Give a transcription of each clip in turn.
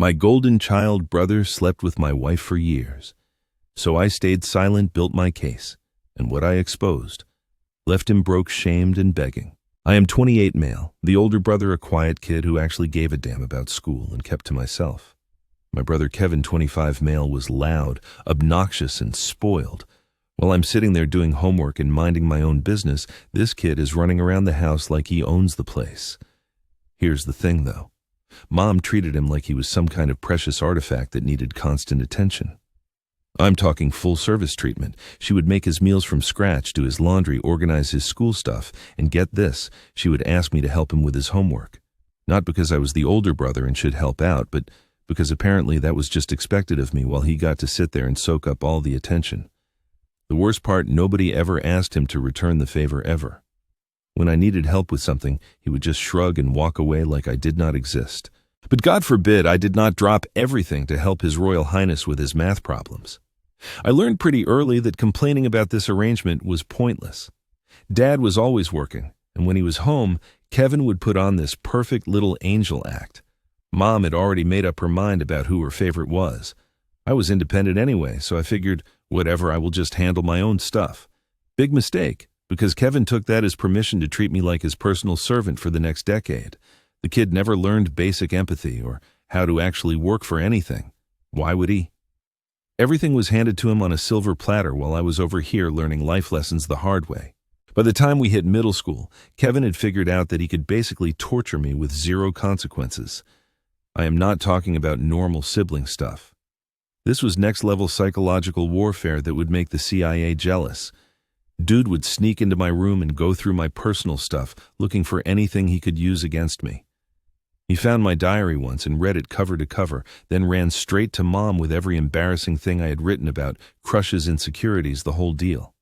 My golden child brother slept with my wife for years. So I stayed silent, built my case, and what I exposed left him broke, shamed, and begging. I am 28 male, the older brother a quiet kid who actually gave a damn about school and kept to myself. My brother Kevin, 25 male, was loud, obnoxious, and spoiled. While I'm sitting there doing homework and minding my own business, this kid is running around the house like he owns the place. Here's the thing, though. Mom treated him like he was some kind of precious artifact that needed constant attention. I'm talking full-service treatment. She would make his meals from scratch, do his laundry, organize his school stuff, and get this, she would ask me to help him with his homework. Not because I was the older brother and should help out, but because apparently that was just expected of me while he got to sit there and soak up all the attention. The worst part, nobody ever asked him to return the favor ever. When I needed help with something, he would just shrug and walk away like I did not exist. But God forbid I did not drop everything to help His Royal Highness with his math problems. I learned pretty early that complaining about this arrangement was pointless. Dad was always working, and when he was home, Kevin would put on this perfect little angel act. Mom had already made up her mind about who her favorite was. I was independent anyway, so I figured, whatever, I will just handle my own stuff. Big mistake, because Kevin took that as permission to treat me like his personal servant for the next decade. The kid never learned basic empathy or how to actually work for anything. Why would he? Everything was handed to him on a silver platter while I was over here learning life lessons the hard way. By the time we hit middle school, Kevin had figured out that he could basically torture me with zero consequences. I am not talking about normal sibling stuff. This was next-level psychological warfare that would make the CIA jealous. Dude would sneak into my room and go through my personal stuff, looking for anything he could use against me. He found my diary once and read it cover to cover, then ran straight to Mom with every embarrassing thing I had written about crushes, insecurities, the whole deal.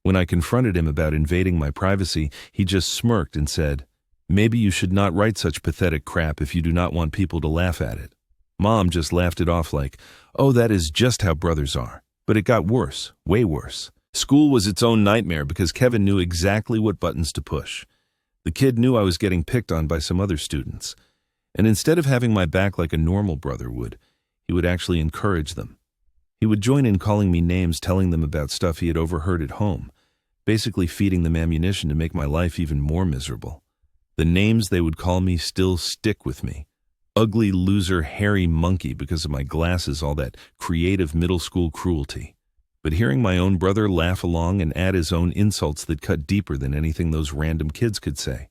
When I confronted him about invading my privacy, he just smirked and said, "Maybe you should not write such pathetic crap if you do not want people to laugh at it." Mom just laughed it off like, "Oh, that is just how brothers are." But it got worse, way worse. School was its own nightmare because Kevin knew exactly what buttons to push. The kid knew I was getting picked on by some other students. And instead of having my back like a normal brother would, he would actually encourage them. He would join in calling me names, telling them about stuff he had overheard at home, basically feeding them ammunition to make my life even more miserable. The names they would call me still stick with me. Ugly loser, hairy monkey because of my glasses, all that creative middle school cruelty. But hearing my own brother laugh along and add his own insults that cut deeper than anything those random kids could say.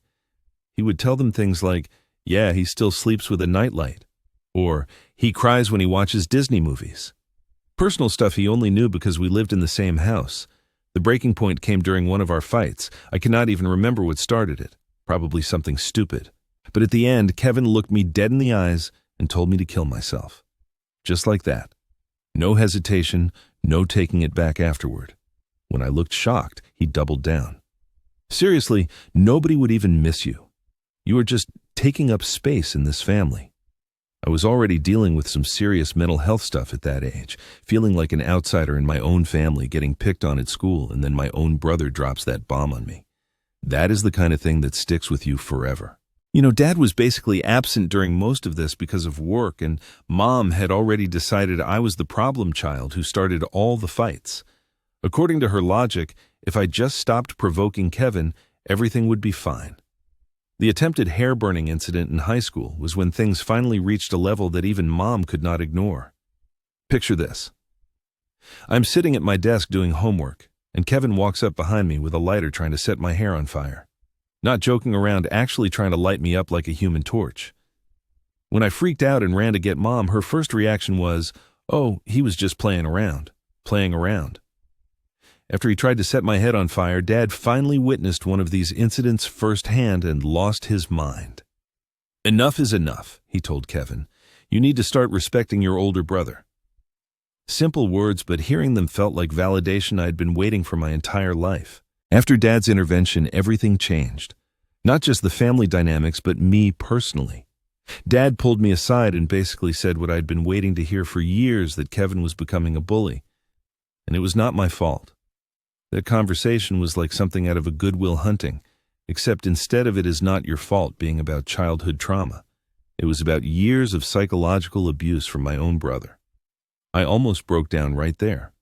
He would tell them things like, "Yeah, he still sleeps with a nightlight," or "He cries when he watches Disney movies." Personal stuff he only knew because we lived in the same house. The breaking point came during one of our fights. I cannot even remember what started it. Probably something stupid. But at the end, Kevin looked me dead in the eyes and told me to kill myself. Just like that. No hesitation, no taking it back afterward. When I looked shocked, he doubled down. "Seriously, nobody would even miss you. You are just taking up space in this family." I was already dealing with some serious mental health stuff at that age, feeling like an outsider in my own family, getting picked on at school, and then my own brother drops that bomb on me. That is the kind of thing that sticks with you forever. Dad was basically absent during most of this because of work, and Mom had already decided I was the problem child who started all the fights. According to her logic, if I just stopped provoking Kevin, everything would be fine. The attempted hair-burning incident in high school was when things finally reached a level that even Mom could not ignore. Picture this. I'm sitting at my desk doing homework, and Kevin walks up behind me with a lighter trying to set my hair on fire. Not joking around, actually trying to light me up like a human torch. When I freaked out and ran to get Mom, her first reaction was, "Oh, he was just playing around." After he tried to set my head on fire, Dad finally witnessed one of these incidents firsthand and lost his mind. "Enough is enough," he told Kevin. "You need to start respecting your older brother." Simple words, but hearing them felt like validation I had been waiting for my entire life. After Dad's intervention, everything changed. Not just the family dynamics, but me personally. Dad pulled me aside and basically said what I'd been waiting to hear for years, that Kevin was becoming a bully. And it was not my fault. That conversation was like something out of a Good Will Hunting, except instead of "it is not your fault" being about childhood trauma, It was about years of psychological abuse from my own brother. I almost broke down right there,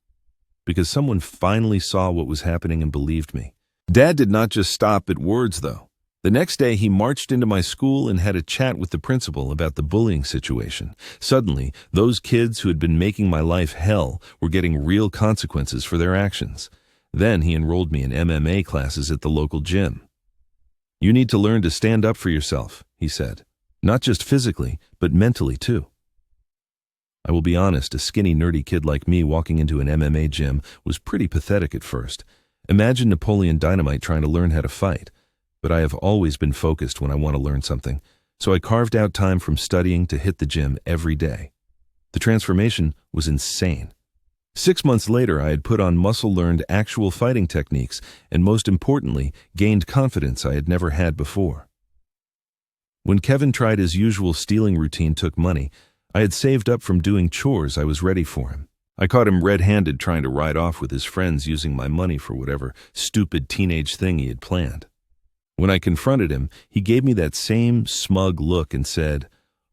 because someone finally saw what was happening and believed me. Dad did not just stop at words, though. The next day, he marched into my school and had a chat with the principal about the bullying situation. Suddenly, those kids who had been making my life hell were getting real consequences for their actions. Then he enrolled me in MMA classes at the local gym. "You need to learn to stand up for yourself," he said. "Not just physically, but mentally too." I will be honest, a skinny, nerdy kid like me walking into an MMA gym was pretty pathetic at first. Imagine Napoleon Dynamite trying to learn how to fight. But I have always been focused when I want to learn something, so I carved out time from studying to hit the gym every day. The transformation was insane. 6 months later, I had put on muscle-learned actual fighting techniques and, most importantly, gained confidence I had never had before. When Kevin tried his usual stealing routine took money, I had saved up from doing chores. I was ready for him. I caught him red-handed trying to ride off with his friends using my money for whatever stupid teenage thing he had planned. When I confronted him, he gave me that same smug look and said,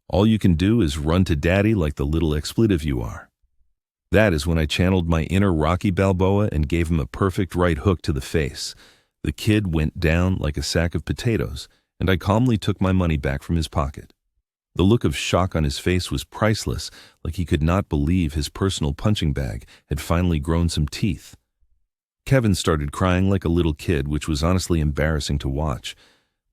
"All you can do is run to daddy like the little expletive you are." That is when I channeled my inner Rocky Balboa and gave him a perfect right hook to the face. The kid went down like a sack of potatoes, and I calmly took my money back from his pocket. The look of shock on his face was priceless, like he could not believe his personal punching bag had finally grown some teeth. Kevin started crying like a little kid, which was honestly embarrassing to watch.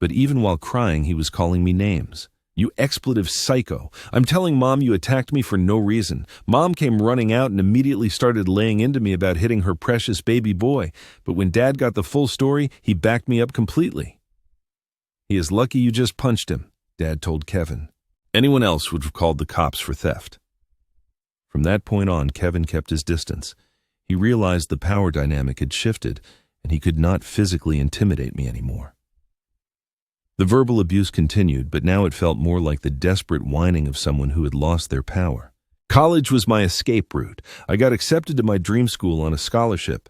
But even while crying, he was calling me names. "You expletive psycho. I'm telling Mom you attacked me for no reason." Mom came running out and immediately started laying into me about hitting her precious baby boy. But when Dad got the full story, he backed me up completely. "He is lucky you just punched him," Dad told Kevin. "Anyone else would have called the cops for theft." From that point on, Kevin kept his distance. He realized the power dynamic had shifted, and he could not physically intimidate me anymore. The verbal abuse continued, but now it felt more like the desperate whining of someone who had lost their power. College was my escape route. I got accepted to my dream school on a scholarship,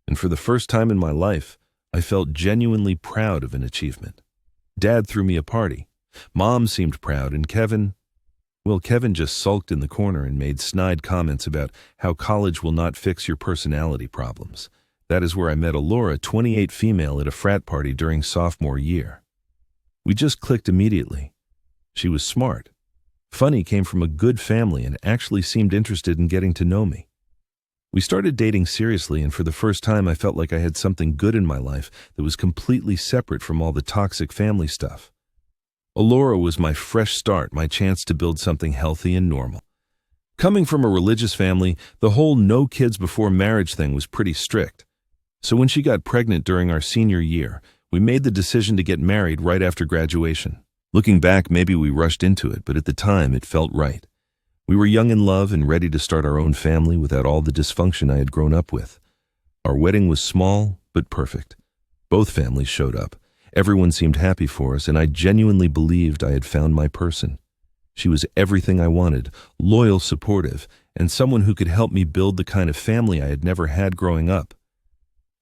and for the first time in my life, I felt genuinely proud of an achievement. Dad threw me a party. Mom seemed proud, and Kevin just sulked in the corner and made snide comments about how college will not fix your personality problems. That is where I met Alora, 28 female, at a frat party during sophomore year. We just clicked immediately. She was smart, funny, came from a good family, and actually seemed interested in getting to know me. We started dating seriously, and for the first time I felt like I had something good in my life that was completely separate from all the toxic family stuff. Alora was my fresh start, my chance to build something healthy and normal. Coming from a religious family, the whole no kids before marriage thing was pretty strict. So when she got pregnant during our senior year, we made the decision to get married right after graduation. Looking back, maybe we rushed into it, but at the time it felt right. We were young in love and ready to start our own family without all the dysfunction I had grown up with. Our wedding was small, but perfect. Both families showed up. Everyone seemed happy for us, and I genuinely believed I had found my person. She was everything I wanted, loyal, supportive, and someone who could help me build the kind of family I had never had growing up.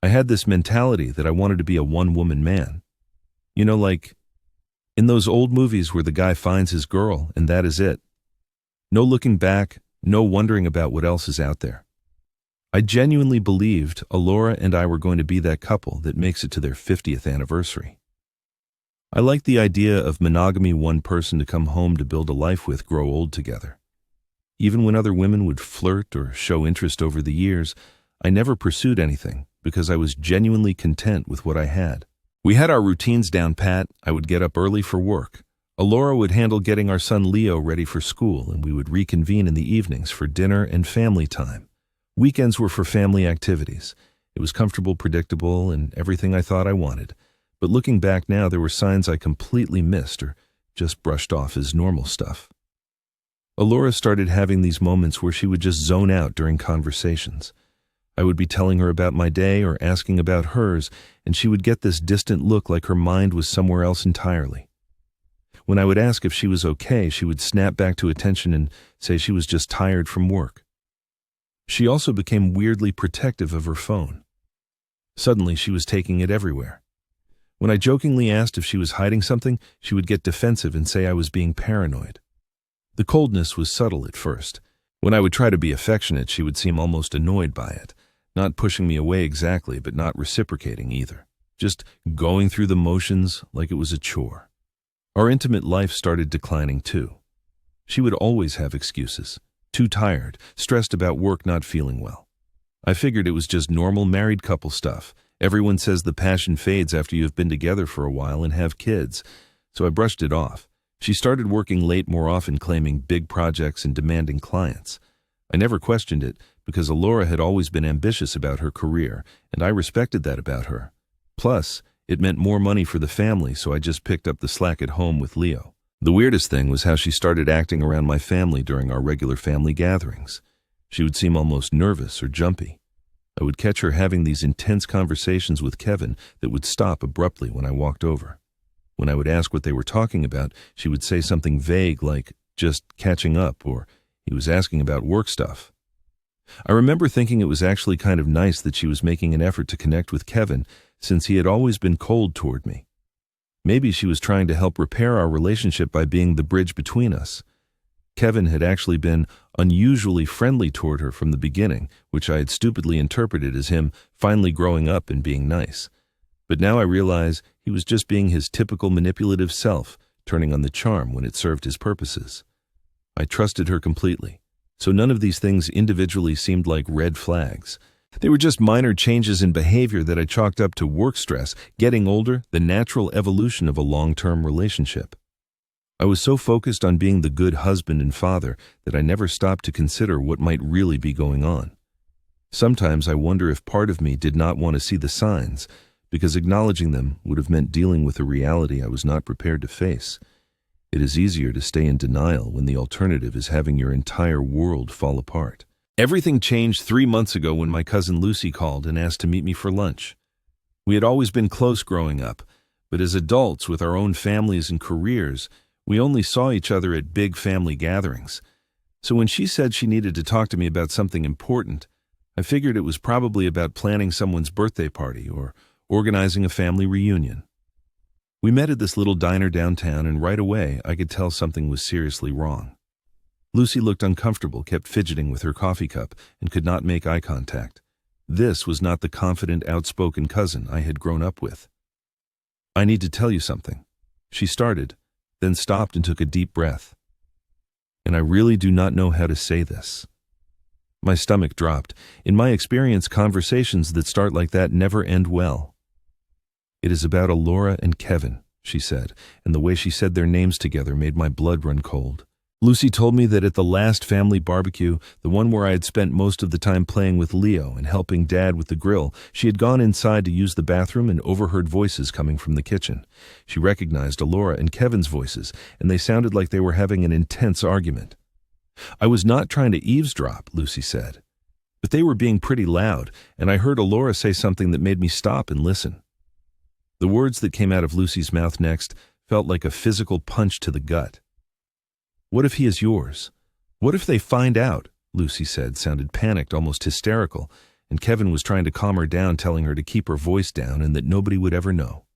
I had this mentality that I wanted to be a one-woman man. You know, like in those old movies where the guy finds his girl, and that is it. No looking back, no wondering about what else is out there. I genuinely believed Alora and I were going to be that couple that makes it to their 50th anniversary. I liked the idea of monogamy, one person to come home to build a life with, grow old together. Even when other women would flirt or show interest over the years, I never pursued anything because I was genuinely content with what I had. We had our routines down pat. I would get up early for work. Alora would handle getting our son Leo ready for school, and we would reconvene in the evenings for dinner and family time. Weekends were for family activities. It was comfortable, predictable, and everything I thought I wanted. But looking back now, there were signs I completely missed or just brushed off as normal stuff. Alora started having these moments where she would just zone out during conversations. I would be telling her about my day or asking about hers, and she would get this distant look like her mind was somewhere else entirely. When I would ask if she was okay, she would snap back to attention and say she was just tired from work. She also became weirdly protective of her phone. Suddenly, she was taking it everywhere. When I jokingly asked if she was hiding something, she would get defensive and say I was being paranoid. The coldness was subtle at first. When I would try to be affectionate, she would seem almost annoyed by it, not pushing me away exactly, but not reciprocating either. Just going through the motions like it was a chore. Our intimate life started declining too. She would always have excuses. Too tired, stressed about work, not feeling well. I figured it was just normal married couple stuff. Everyone says the passion fades after you have been together for a while and have kids, so I brushed it off. She started working late more often, claiming big projects and demanding clients. I never questioned it because Alora had always been ambitious about her career, and I respected that about her. Plus, it meant more money for the family, so I just picked up the slack at home with Leo. The weirdest thing was how she started acting around my family during our regular family gatherings. She would seem almost nervous or jumpy. I would catch her having these intense conversations with Kevin that would stop abruptly when I walked over. When I would ask what they were talking about, she would say something vague like, just catching up, or he was asking about work stuff. I remember thinking it was actually kind of nice that she was making an effort to connect with Kevin, since he had always been cold toward me. Maybe she was trying to help repair our relationship by being the bridge between us. Kevin had actually been unusually friendly toward her from the beginning, which I had stupidly interpreted as him finally growing up and being nice. But now I realize he was just being his typical manipulative self, turning on the charm when it served his purposes. I trusted her completely, so none of these things individually seemed like red flags. They were just minor changes in behavior that I chalked up to work stress, getting older, the natural evolution of a long-term relationship. I was so focused on being the good husband and father that I never stopped to consider what might really be going on. Sometimes I wonder if part of me did not want to see the signs, because acknowledging them would have meant dealing with a reality I was not prepared to face. It is easier to stay in denial when the alternative is having your entire world fall apart. Everything changed 3 months ago when my cousin Lucy called and asked to meet me for lunch. We had always been close growing up, but as adults with our own families and careers, we only saw each other at big family gatherings. So when she said she needed to talk to me about something important, I figured it was probably about planning someone's birthday party or organizing a family reunion. We met at this little diner downtown, and right away I could tell something was seriously wrong. Lucy looked uncomfortable, kept fidgeting with her coffee cup, and could not make eye contact. This was not the confident, outspoken cousin I had grown up with. "I need to tell you something," she started, then stopped and took a deep breath. "And I really do not know how to say this." My stomach dropped. In my experience, conversations that start like that never end well. "It is about Alora and Kevin," she said, and the way she said their names together made my blood run cold. Lucy told me that at the last family barbecue, the one where I had spent most of the time playing with Leo and helping Dad with the grill, she had gone inside to use the bathroom and overheard voices coming from the kitchen. She recognized Alora and Kevin's voices, and they sounded like they were having an intense argument. "I was not trying to eavesdrop," Lucy said, "but they were being pretty loud, and I heard Alora say something that made me stop and listen." The words that came out of Lucy's mouth next felt like a physical punch to the gut. "What if he is yours? What if they find out?" Lucy said, sounded panicked, almost hysterical, and Kevin was trying to calm her down, telling her to keep her voice down and that nobody would ever know.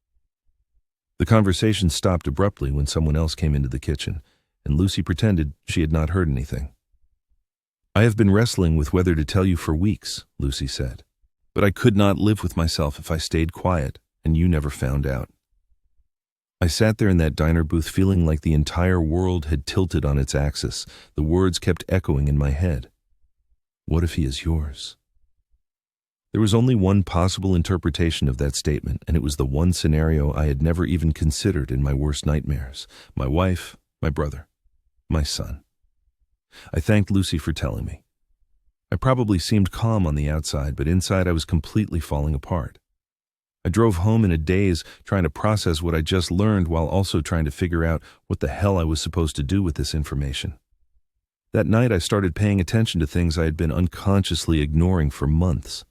The conversation stopped abruptly when someone else came into the kitchen, and Lucy pretended she had not heard anything. "I have been wrestling with whether to tell you for weeks," Lucy said, "but I could not live with myself if I stayed quiet, and you never found out." I sat there in that diner booth feeling like the entire world had tilted on its axis. The words kept echoing in my head. "What if he is yours?" There was only one possible interpretation of that statement, and it was the one scenario I had never even considered in my worst nightmares. My wife, my brother, my son. I thanked Lucy for telling me. I probably seemed calm on the outside, but inside I was completely falling apart. I drove home in a daze, trying to process what I just learned while also trying to figure out what the hell I was supposed to do with this information. That night I started paying attention to things I had been unconsciously ignoring for months.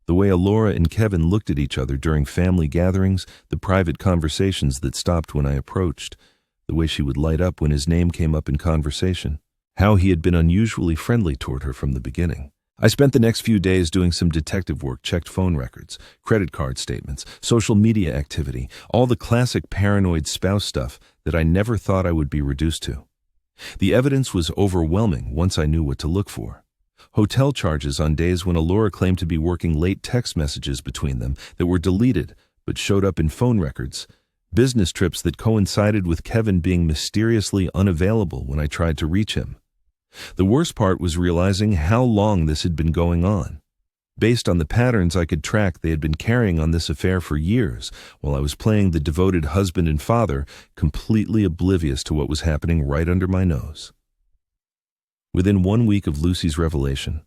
The way Alora and Kevin looked at each other during family gatherings, the private conversations that stopped when I approached, the way she would light up when his name came up in conversation, how he had been unusually friendly toward her from the beginning. I spent the next few days doing some detective work, checked phone records, credit card statements, social media activity, all the classic paranoid spouse stuff that I never thought I would be reduced to. The evidence was overwhelming once I knew what to look for. Hotel charges on days when Alora claimed to be working late, text messages between them that were deleted but showed up in phone records, business trips that coincided with Kevin being mysteriously unavailable when I tried to reach him. The worst part was realizing how long this had been going on. Based on the patterns I could track, they had been carrying on this affair for years, while I was playing the devoted husband and father, completely oblivious to what was happening right under my nose. Within 1 week of Lucy's revelation,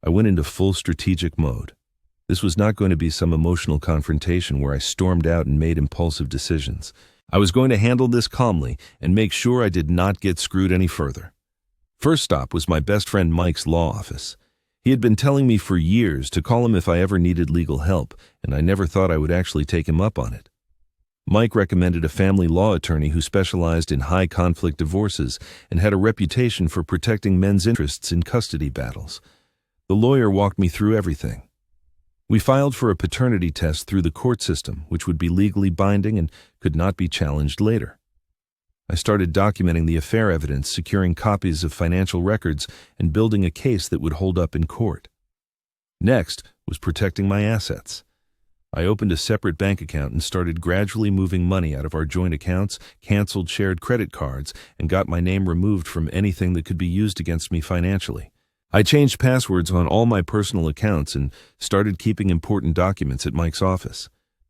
I went into full strategic mode. This was not going to be some emotional confrontation where I stormed out and made impulsive decisions. I was going to handle this calmly and make sure I did not get screwed any further. First stop was my best friend Mike's law office. He had been telling me for years to call him if I ever needed legal help, and I never thought I would actually take him up on it. Mike recommended a family law attorney who specialized in high-conflict divorces and had a reputation for protecting men's interests in custody battles. The lawyer walked me through everything. We filed for a paternity test through the court system, which would be legally binding and could not be challenged later. I started documenting the affair evidence, securing copies of financial records, and building a case that would hold up in court. Next was protecting my assets. I opened a separate bank account and started gradually moving money out of our joint accounts, canceled shared credit cards, and got my name removed from anything that could be used against me financially. I changed passwords on all my personal accounts and started keeping important documents at Mike's office.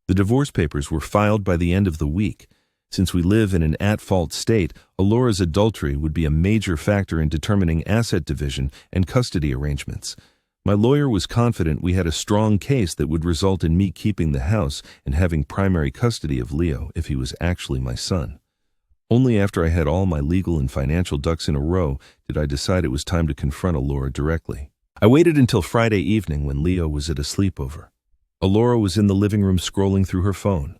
The divorce papers were filed by the end of the week. Since we live in an at-fault state, Alora's adultery would be a major factor in determining asset division and custody arrangements. My lawyer was confident we had a strong case that would result in me keeping the house and having primary custody of Leo if he was actually my son. Only after I had all my legal and financial ducks in a row did I decide it was time to confront Alora directly. I waited until Friday evening when Leo was at a sleepover. Alora was in the living room scrolling through her phone.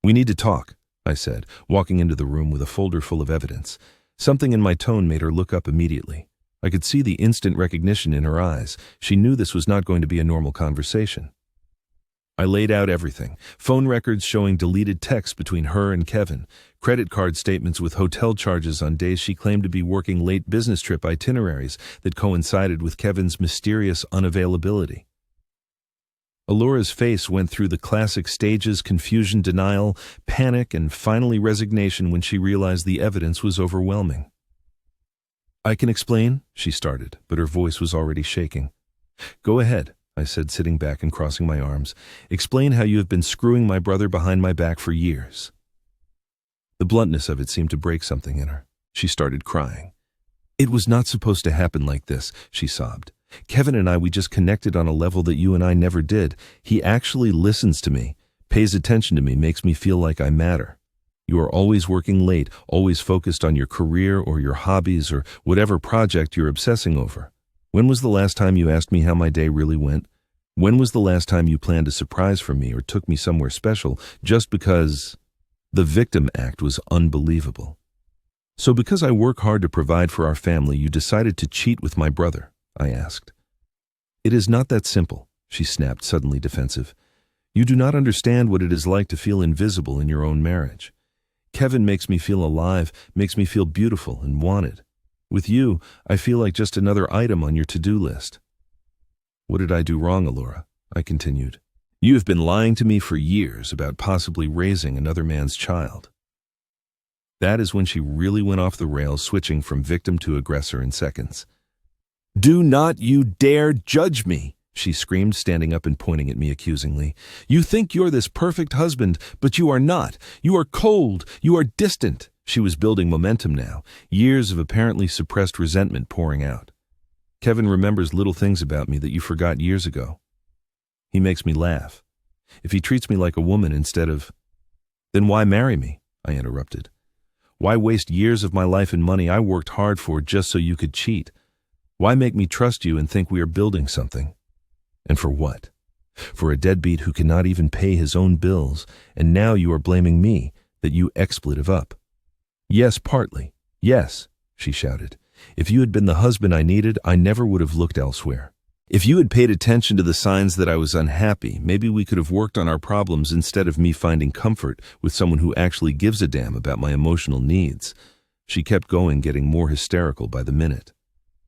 "We need to talk," I said, walking into the room with a folder full of evidence. Something in my tone made her look up immediately. I could see the instant recognition in her eyes. She knew this was not going to be a normal conversation. I laid out everything. Phone records showing deleted texts between her and Kevin, credit card statements with hotel charges on days she claimed to be working late, business trip itineraries that coincided with Kevin's mysterious unavailability. Alora's face went through the classic stages: confusion, denial, panic, and finally resignation when she realized the evidence was overwhelming. "I can explain," she started, but her voice was already shaking. "Go ahead," I said, sitting back and crossing my arms. "Explain how you have been screwing my brother behind my back for years." The bluntness of it seemed to break something in her. She started crying. "It was not supposed to happen like this," she sobbed. "Kevin and we just connected on a level that you and I never did. He actually listens to me, pays attention to me, makes me feel like I matter. You are always working late, always focused on your career or your hobbies or whatever project you're obsessing over. When was the last time you asked me how my day really went? When was the last time you planned a surprise for me or took me somewhere special just because?" The victim act was unbelievable. "So because I work hard to provide for our family, you decided to cheat with my brother?" I asked. "It is not that simple," she snapped, suddenly defensive. "You do not understand what it is like to feel invisible in your own marriage. Kevin makes me feel alive, makes me feel beautiful and wanted. With you, I feel like just another item on your to-do list." "What did I do wrong, Alora?" I continued. "You have been lying to me for years about possibly raising another man's child." That is when she really went off the rails, switching from victim to aggressor in seconds. "Do not you dare judge me," she screamed, standing up and pointing at me accusingly. "You think you're this perfect husband, but you are not. You are cold. You are distant." She was building momentum now, years of apparently suppressed resentment pouring out. "Kevin remembers little things about me that you forgot years ago. He makes me laugh. If he treats me like a woman instead of—" "Then why marry me?" I interrupted. "Why waste years of my life and money I worked hard for just so you could cheat? Why make me trust you and think we are building something? And for what? For a deadbeat who cannot even pay his own bills, and now you are blaming me that you expletive up." "Yes, partly. Yes," she shouted. "If you had been the husband I needed, I never would have looked elsewhere. If you had paid attention to the signs that I was unhappy, maybe we could have worked on our problems instead of me finding comfort with someone who actually gives a damn about my emotional needs. She kept going, getting more hysterical by the minute.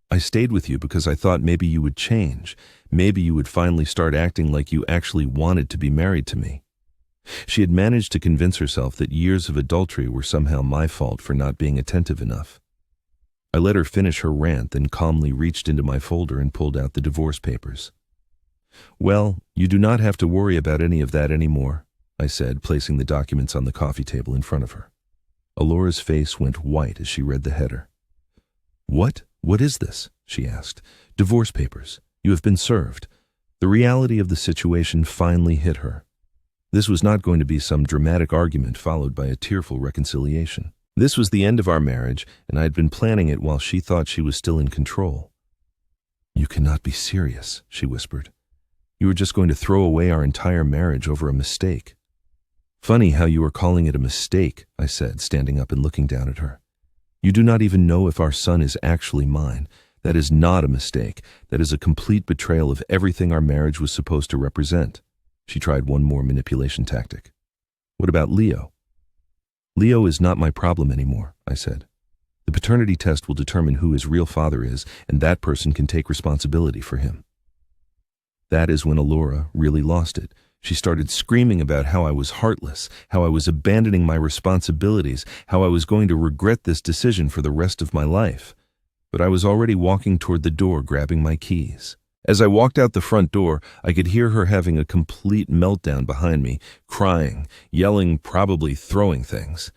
I stayed with you because I thought maybe you would change. Maybe you would finally start acting like you actually wanted to be married to me. She had managed to convince herself that years of adultery were somehow my fault for not being attentive enough. I let her finish her rant, then calmly reached into my folder and pulled out the divorce papers. Well, you do not have to worry about any of that anymore, I said, placing the documents on the coffee table in front of her. Alora's face went white as she read the header. What? What is this? She asked. Divorce papers. You have been served. The reality of the situation finally hit her. This was not going to be some dramatic argument followed by a tearful reconciliation. This was the end of our marriage, and I had been planning it while she thought she was still in control. You cannot be serious, she whispered. You were just going to throw away our entire marriage over a mistake. Funny how you are calling it a mistake, I said, standing up and looking down at her. You do not even know if our son is actually mine. That is not a mistake. That is a complete betrayal of everything our marriage was supposed to represent. She tried one more manipulation tactic. What about Leo? Leo is not my problem anymore, I said. The paternity test will determine who his real father is, and that person can take responsibility for him. That is when Alora really lost it. She started screaming about how I was heartless, how I was abandoning my responsibilities, how I was going to regret this decision for the rest of my life. But I was already walking toward the door, grabbing my keys. As I walked out the front door, I could hear her having a complete meltdown behind me, crying, yelling, probably throwing things.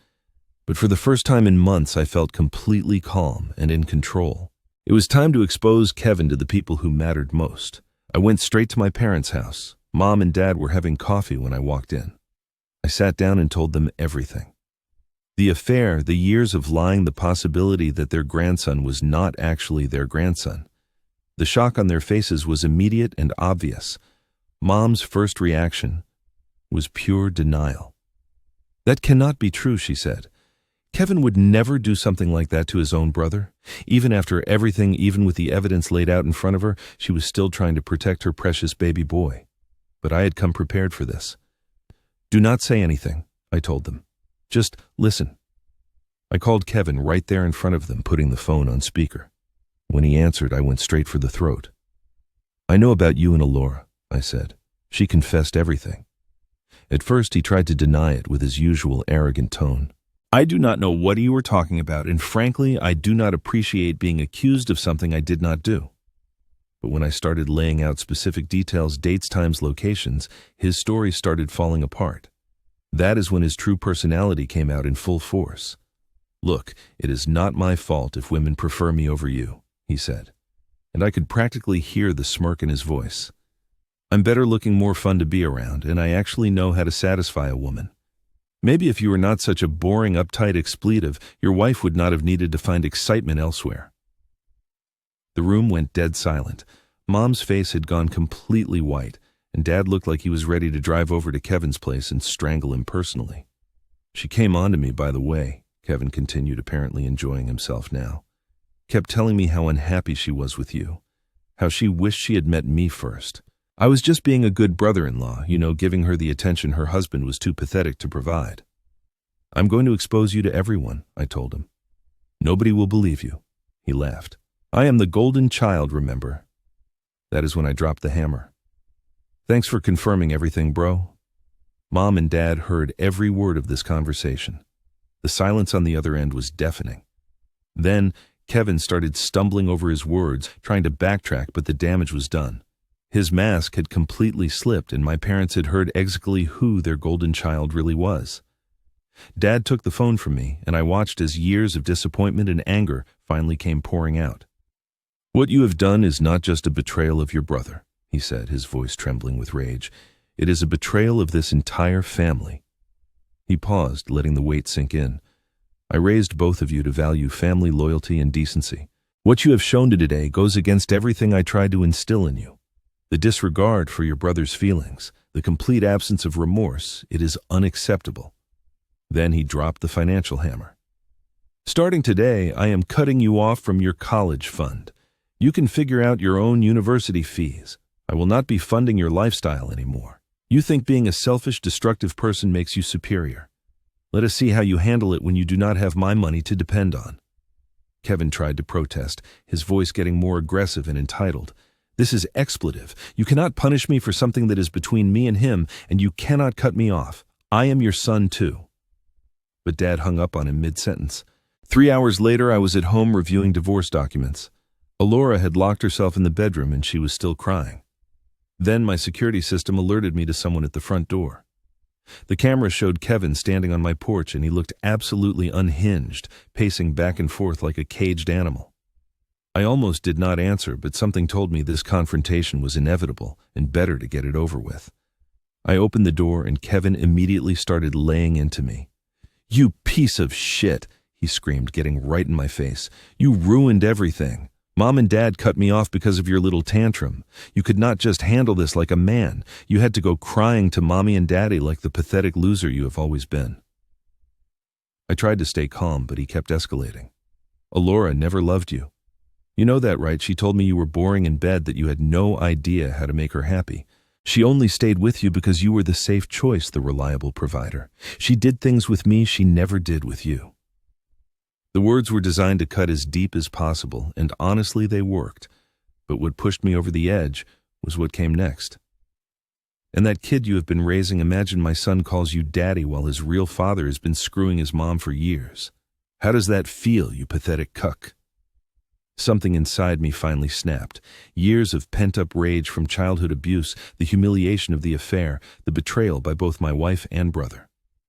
But for the first time in months, I felt completely calm and in control. It was time to expose Kevin to the people who mattered most. I went straight to my parents' house. Mom and Dad were having coffee when I walked in. I sat down and told them everything. The affair, the years of lying, the possibility that their grandson was not actually their grandson. The shock on their faces was immediate and obvious. Mom's first reaction was pure denial. That cannot be true, she said. Kevin would never do something like that to his own brother. Even after everything, even with the evidence laid out in front of her, she was still trying to protect her precious baby boy. But I had come prepared for this. Do not say anything, I told them. Just listen. I called Kevin right there in front of them, putting the phone on speaker. When he answered, I went straight for the throat. I know about you and Alora, I said. She confessed everything. At first, he tried to deny it with his usual arrogant tone. I do not know what you were talking about, and frankly, I do not appreciate being accused of something I did not do. But when I started laying out specific details, dates, times, locations, his story started falling apart. That is when his true personality came out in full force. Look, it is not my fault if women prefer me over you, he said, and I could practically hear the smirk in his voice. I'm better looking, more fun to be around, and I actually know how to satisfy a woman. Maybe if you were not such a boring, uptight expletive, your wife would not have needed to find excitement elsewhere. The room went dead silent. Mom's face had gone completely white, and Dad looked like he was ready to drive over to Kevin's place and strangle him personally. She came on to me, by the way, Kevin continued, apparently enjoying himself now. Kept telling me how unhappy she was with you, how she wished she had met me first. I was just being a good brother-in-law, giving her the attention her husband was too pathetic to provide. I'm going to expose you to everyone, I told him. Nobody will believe you. He laughed. I am the golden child, remember? That is when I dropped the hammer. Thanks for confirming everything, bro. Mom and Dad heard every word of this conversation. The silence on the other end was deafening. Then, Kevin started stumbling over his words, trying to backtrack, but the damage was done. His mask had completely slipped, and my parents had heard exactly who their golden child really was. Dad took the phone from me, and I watched as years of disappointment and anger finally came pouring out. What you have done is not just a betrayal of your brother, he said, his voice trembling with rage. It is a betrayal of this entire family. He paused, letting the weight sink in. I raised both of you to value family loyalty and decency. What you have shown today goes against everything I tried to instill in you. The disregard for your brother's feelings, the complete absence of remorse, it is unacceptable. Then he dropped the financial hammer. Starting today, I am cutting you off from your college fund. You can figure out your own university fees. I will not be funding your lifestyle anymore. You think being a selfish, destructive person makes you superior. Let us see how you handle it when you do not have my money to depend on." Kevin tried to protest, his voice getting more aggressive and entitled. "This is expletive. You cannot punish me for something that is between me and him, and you cannot cut me off. I am your son too." But Dad hung up on him mid-sentence. 3 hours later, I was at home reviewing divorce documents. Alora had locked herself in the bedroom and she was still crying. Then my security system alerted me to someone at the front door. The camera showed Kevin standing on my porch and he looked absolutely unhinged, pacing back and forth like a caged animal. I almost did not answer, but something told me this confrontation was inevitable and better to get it over with. I opened the door and Kevin immediately started laying into me. "You piece of shit," he screamed, getting right in my face. "You ruined everything. Mom and Dad cut me off because of your little tantrum. You could not just handle this like a man. You had to go crying to Mommy and Daddy like the pathetic loser you have always been." I tried to stay calm, but he kept escalating. "Alora never loved you. You know that, right? She told me you were boring in bed, that you had no idea how to make her happy. She only stayed with you because you were the safe choice, the reliable provider. She did things with me she never did with you." The words were designed to cut as deep as possible, and honestly they worked. But what pushed me over the edge was what came next. "And that kid you have been raising, imagine my son calls you daddy while his real father has been screwing his mom for years. How does that feel, you pathetic cuck?" Something inside me finally snapped. Years of pent-up rage from childhood abuse, the humiliation of the affair, the betrayal by both my wife and brother.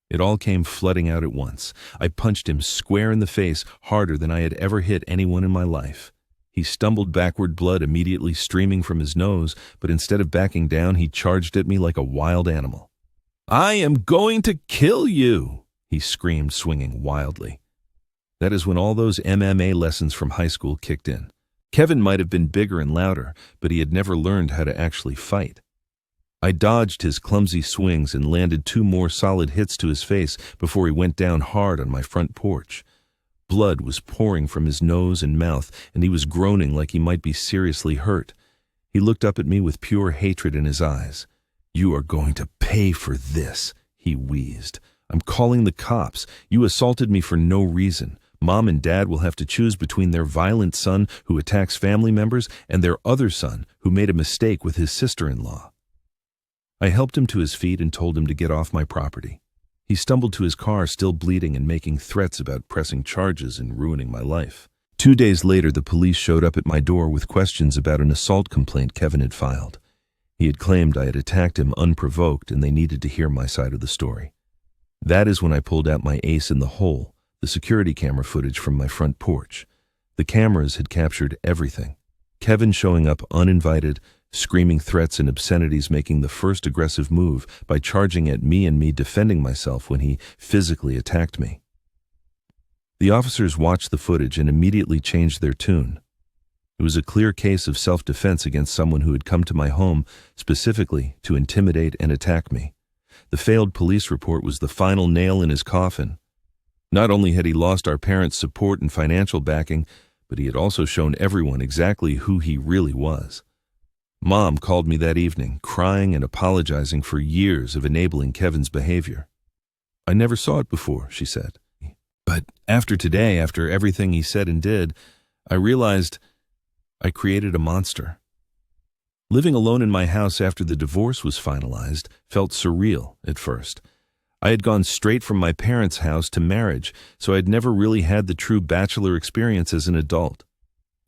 It all came flooding out at once. I punched him square in the face, harder than I had ever hit anyone in my life. He stumbled backward, blood immediately streaming from his nose, but instead of backing down, he charged at me like a wild animal. "I am going to kill you," he screamed, swinging wildly. That is when all those MMA lessons from high school kicked in. Kevin might have been bigger and louder, but he had never learned how to actually fight. I dodged his clumsy swings and landed 2 more solid hits to his face before he went down hard on my front porch. Blood was pouring from his nose and mouth, and he was groaning like he might be seriously hurt. He looked up at me with pure hatred in his eyes. "You are going to pay for this," he wheezed. "I'm calling the cops. You assaulted me for no reason. Mom and Dad will have to choose between their violent son who attacks family members and their other son who made a mistake with his sister-in-law." I helped him to his feet and told him to get off my property. He stumbled to his car, still bleeding and making threats about pressing charges and ruining my life. 2 days later, the police showed up at my door with questions about an assault complaint Kevin had filed. He had claimed I had attacked him unprovoked, and they needed to hear my side of the story. That is when I pulled out my ace in the hole, the security camera footage from my front porch. The cameras had captured everything. Kevin showing up uninvited, screaming threats and obscenities, making the first aggressive move by charging at me and me defending myself when he physically attacked me. The officers watched the footage and immediately changed their tune. It was a clear case of self-defense against someone who had come to my home specifically to intimidate and attack me. The failed police report was the final nail in his coffin. Not only had he lost our parents' support and financial backing, but he had also shown everyone exactly who he really was. Mom called me that evening, crying and apologizing for years of enabling Kevin's behavior. "I never saw it before," she said. "But after today, after everything he said and did, I realized I created a monster." Living alone in my house after the divorce was finalized felt surreal at first. I had gone straight from my parents' house to marriage, so I had never really had the true bachelor experience as an adult.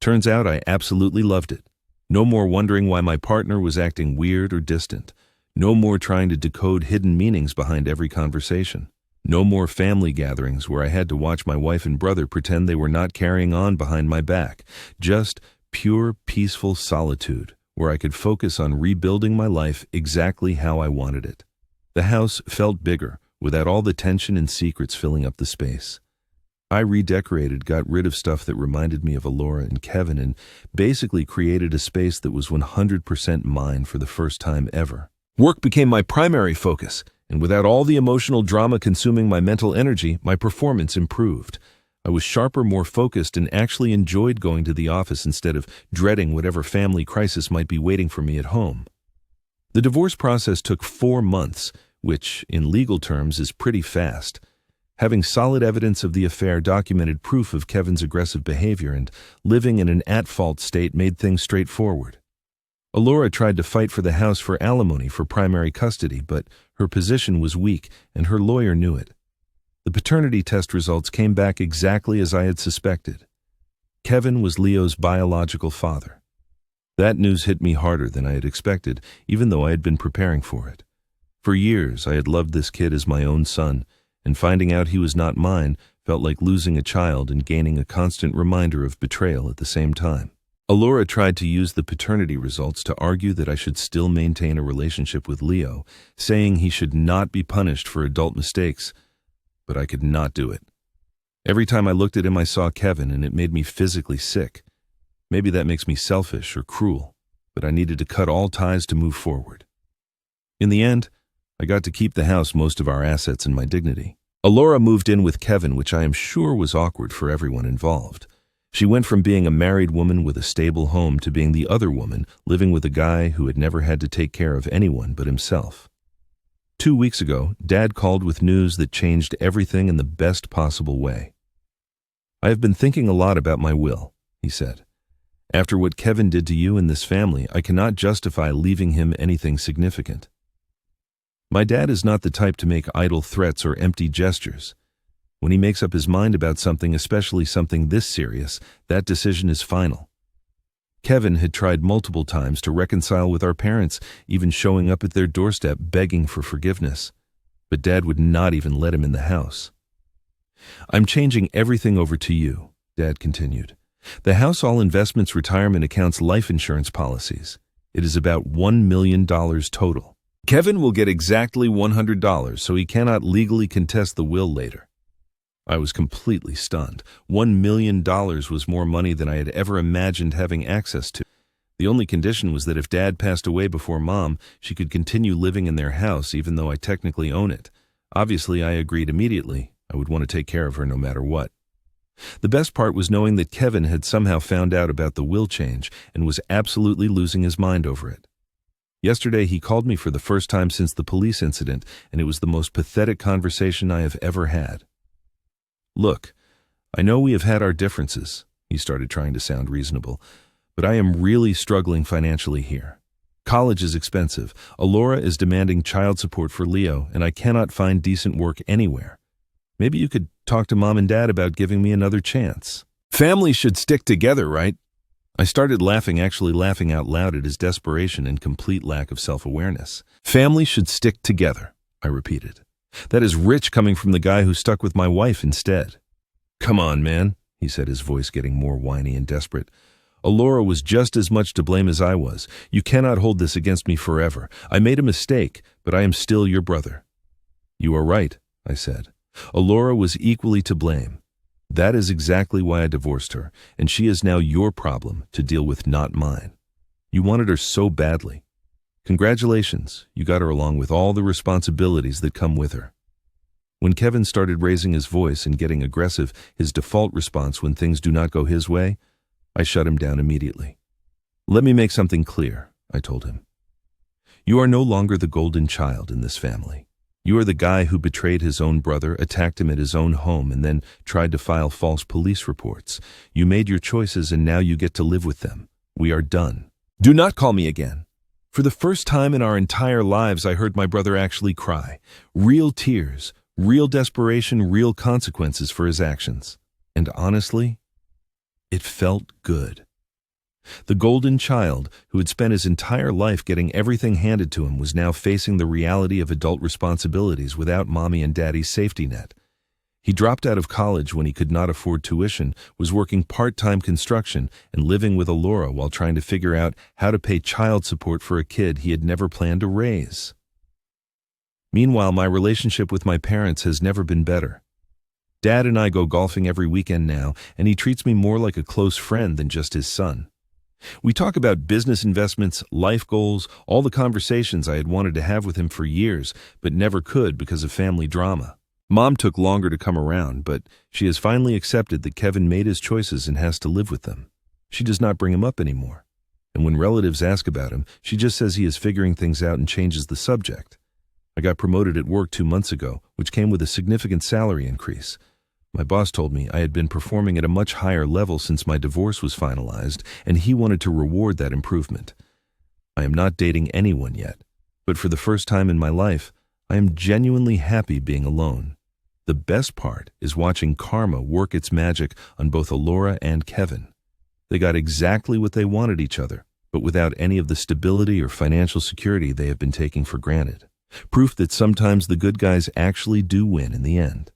Turns out I absolutely loved it. No more wondering why my partner was acting weird or distant. No more trying to decode hidden meanings behind every conversation. No more family gatherings where I had to watch my wife and brother pretend they were not carrying on behind my back. Just pure, peaceful solitude where I could focus on rebuilding my life exactly how I wanted it. The house felt bigger, without all the tension and secrets filling up the space. I redecorated, got rid of stuff that reminded me of Alora and Kevin, and basically created a space that was 100% mine for the first time ever. Work became my primary focus, and without all the emotional drama consuming my mental energy, my performance improved. I was sharper, more focused, and actually enjoyed going to the office instead of dreading whatever family crisis might be waiting for me at home. The divorce process took 4 months, which, in legal terms, is pretty fast. Having solid evidence of the affair documented proof of Kevin's aggressive behavior, and living in an at-fault state made things straightforward. Alora tried to fight for the house for alimony for primary custody, but her position was weak, and her lawyer knew it. The paternity test results came back exactly as I had suspected. Kevin was Leo's biological father. That news hit me harder than I had expected, even though I had been preparing for it. For years, I had loved this kid as my own son, and finding out he was not mine felt like losing a child and gaining a constant reminder of betrayal at the same time. Alora tried to use the paternity results to argue that I should still maintain a relationship with Leo, saying he should not be punished for adult mistakes, but I could not do it. Every time I looked at him, I saw Kevin, and it made me physically sick. Maybe that makes me selfish or cruel, but I needed to cut all ties to move forward. In the end, I got to keep the house, most of our assets, and my dignity. Alora moved in with Kevin, which I am sure was awkward for everyone involved. She went from being a married woman with a stable home to being the other woman living with a guy who had never had to take care of anyone but himself. 2 weeks ago, Dad called with news that changed everything in the best possible way. "I have been thinking a lot about my will," he said. "After what Kevin did to you and this family, I cannot justify leaving him anything significant." My dad is not the type to make idle threats or empty gestures. When he makes up his mind about something, especially something this serious, that decision is final. Kevin had tried multiple times to reconcile with our parents, even showing up at their doorstep begging for forgiveness. But Dad would not even let him in the house. "I'm changing everything over to you," Dad continued. "The house, all investments, retirement accounts, life insurance policies. It is about $1 million total. Kevin will get exactly $100, so he cannot legally contest the will later." I was completely stunned. $1 million was more money than I had ever imagined having access to. The only condition was that if Dad passed away before Mom, she could continue living in their house even though I technically own it. Obviously, I agreed immediately. I would want to take care of her no matter what. The best part was knowing that Kevin had somehow found out about the will change and was absolutely losing his mind over it. Yesterday, he called me for the first time since the police incident, and it was the most pathetic conversation I have ever had. "Look, I know we have had our differences," he started, trying to sound reasonable, "but I am really struggling financially here. College is expensive, Alora is demanding child support for Leo, and I cannot find decent work anywhere. Maybe you could talk to Mom and Dad about giving me another chance. Families should stick together, right?" I started laughing, actually laughing out loud at his desperation and complete lack of self-awareness. "Families should stick together," I repeated. "That is rich coming from the guy who stuck with my wife instead." "Come on, man," he said, his voice getting more whiny and desperate. "Alora was just as much to blame as I was. You cannot hold this against me forever. I made a mistake, but I am still your brother." "You are right," I said. "Alora was equally to blame. That is exactly why I divorced her, and she is now your problem to deal with, not mine. You wanted her so badly. Congratulations, you got her along with all the responsibilities that come with her." When Kevin started raising his voice and getting aggressive, his default response when things do not go his way, I shut him down immediately. "Let me make something clear," I told him. "You are no longer the golden child in this family. You are the guy who betrayed his own brother, attacked him at his own home, and then tried to file false police reports. You made your choices, and now you get to live with them. We are done. Do not call me again." For the first time in our entire lives, I heard my brother actually cry. Real tears, real desperation, real consequences for his actions. And honestly, it felt good. The golden child, who had spent his entire life getting everything handed to him, was now facing the reality of adult responsibilities without Mommy and Daddy's safety net. He dropped out of college when he could not afford tuition, was working part-time construction, and living with Alora while trying to figure out how to pay child support for a kid he had never planned to raise. Meanwhile, my relationship with my parents has never been better. Dad and I go golfing every weekend now, and he treats me more like a close friend than just his son. We talk about business investments, life goals, all the conversations I had wanted to have with him for years, but never could because of family drama. Mom took longer to come around, but she has finally accepted that Kevin made his choices and has to live with them. She does not bring him up anymore. And when relatives ask about him, she just says he is figuring things out and changes the subject. I got promoted at work 2 months ago, which came with a significant salary increase. My boss told me I had been performing at a much higher level since my divorce was finalized, and he wanted to reward that improvement. I am not dating anyone yet, but for the first time in my life, I am genuinely happy being alone. The best part is watching karma work its magic on both Alora and Kevin. They got exactly what they wanted each other, but without any of the stability or financial security they have been taking for granted. Proof that sometimes the good guys actually do win in the end.